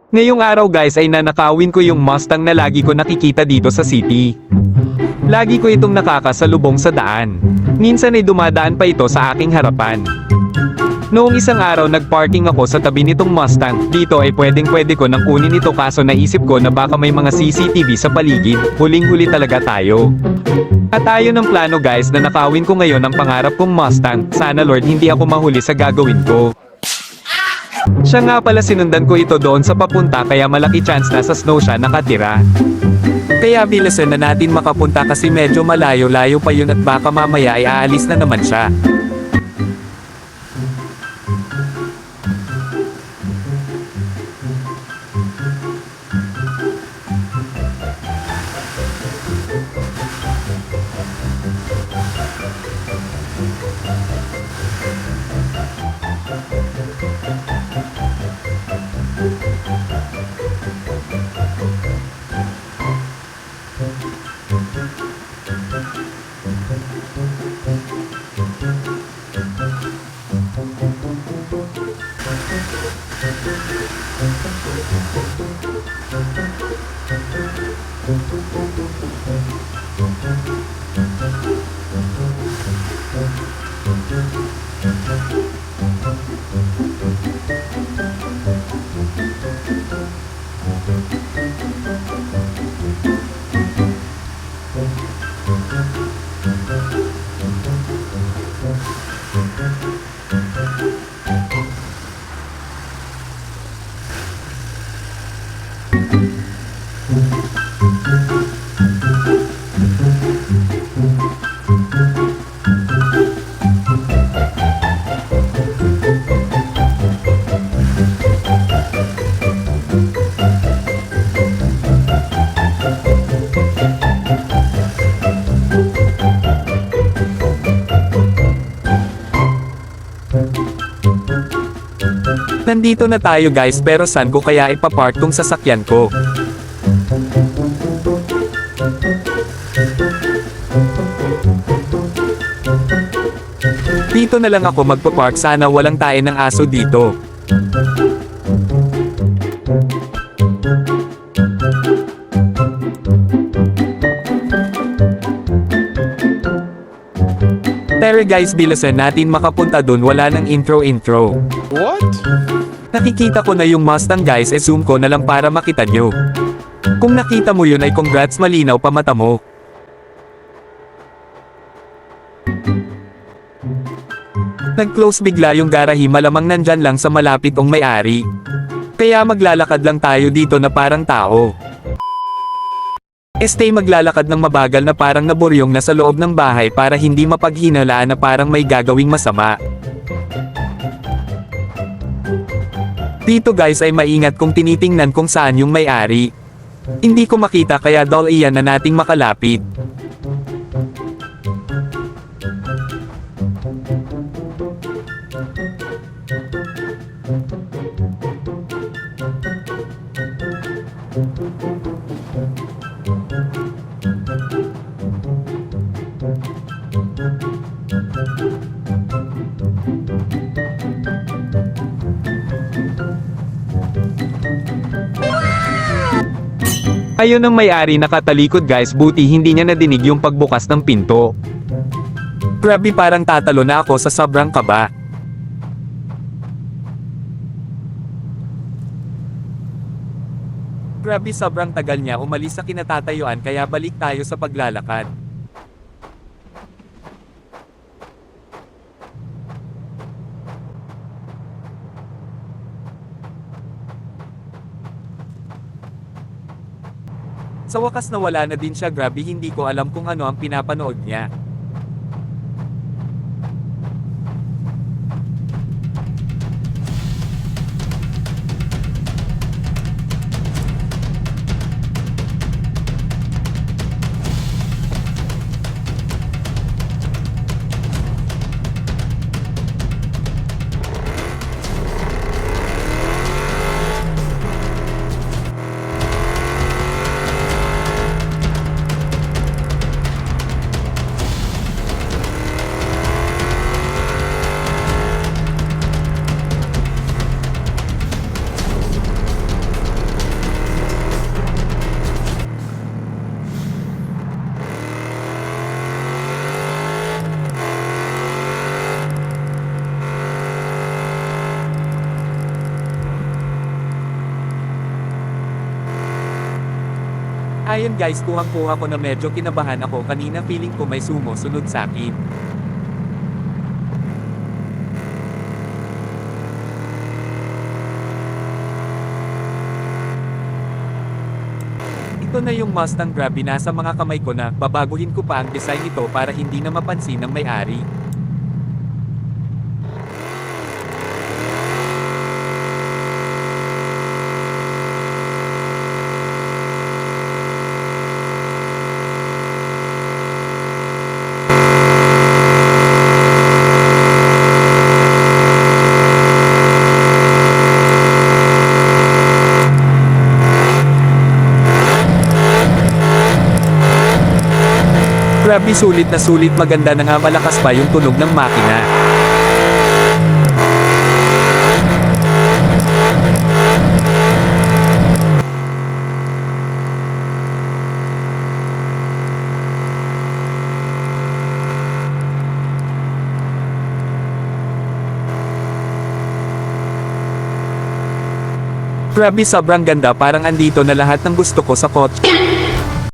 Ngayong araw guys ay nanakawin ko yung Mustang na lagi ko nakikita dito sa city. Lagi ko itong nakakasalubong sa daan. Minsan ay dumadaan pa ito sa aking harapan. Noong isang araw nagparking ako sa tabi nitong Mustang, dito ay pwedeng-pwede ko nang kunin ito kaso naisip ko na baka may mga CCTV sa paligid, huling-huli talaga tayo. At ayon ng plano guys na nakawin ko ngayon ang pangarap kong Mustang, sana Lord hindi ako mahuli sa gagawin ko. Siya nga pala sinundan ko ito doon sa papunta kaya malaki chance na sa snow siya nakatira. Kaya bilisan na natin makapunta kasi medyo malayo-layo pa yun at baka mamaya ay aalis na naman siya. Nandito na tayo guys pero saan ko kaya ipapark tong sasakyan ko? Dito na lang ako magpapark sana walang tae ng aso dito. Pero guys bilisan natin makapunta dun wala nang intro. What? Nakikita ko na yung Mustang guys zoom ko na lang para makita nyo. Kung nakita mo yun ay congrats malinaw pa mata mo. Nag-close bigla yung garahe malamang nandyan lang sa malapit ang may-ari. Kaya maglalakad lang tayo dito na parang tao. Stay maglalakad ng mabagal na parang naburyong na sa loob ng bahay para hindi mapaghinalaan na parang may gagawing masama. Dito guys ay maingat kung tinitingnan kung saan yung may-ari. Hindi ko makita kaya dol iyan na nating makalapit. Ayun ang may-ari nakatalikod guys buti hindi niya nadinig yung pagbukas ng pinto. Grabe parang tatalo na ako sa sobrang kaba. Grabe sobrang tagal niya umalis sa kinatatayuan kaya balik tayo sa paglalakad. Sa wakas nawala na din siya grabe hindi ko alam kung ano ang pinapanood niya. Ayun guys, kuhang-kuha ko na medyo kinabahan ako kanina, feeling ko may sumusunod sa akin. Ito na yung Mustang, grabe, nasa mga kamay ko na. Babaguhin ko pa ang design nito para hindi na mapansin ng may-ari. Grabe, sulit na sulit, maganda na nga, malakas pa yung tunog ng makina. Grabe, sobrang ganda, parang andito na lahat ng gusto ko sa kotse.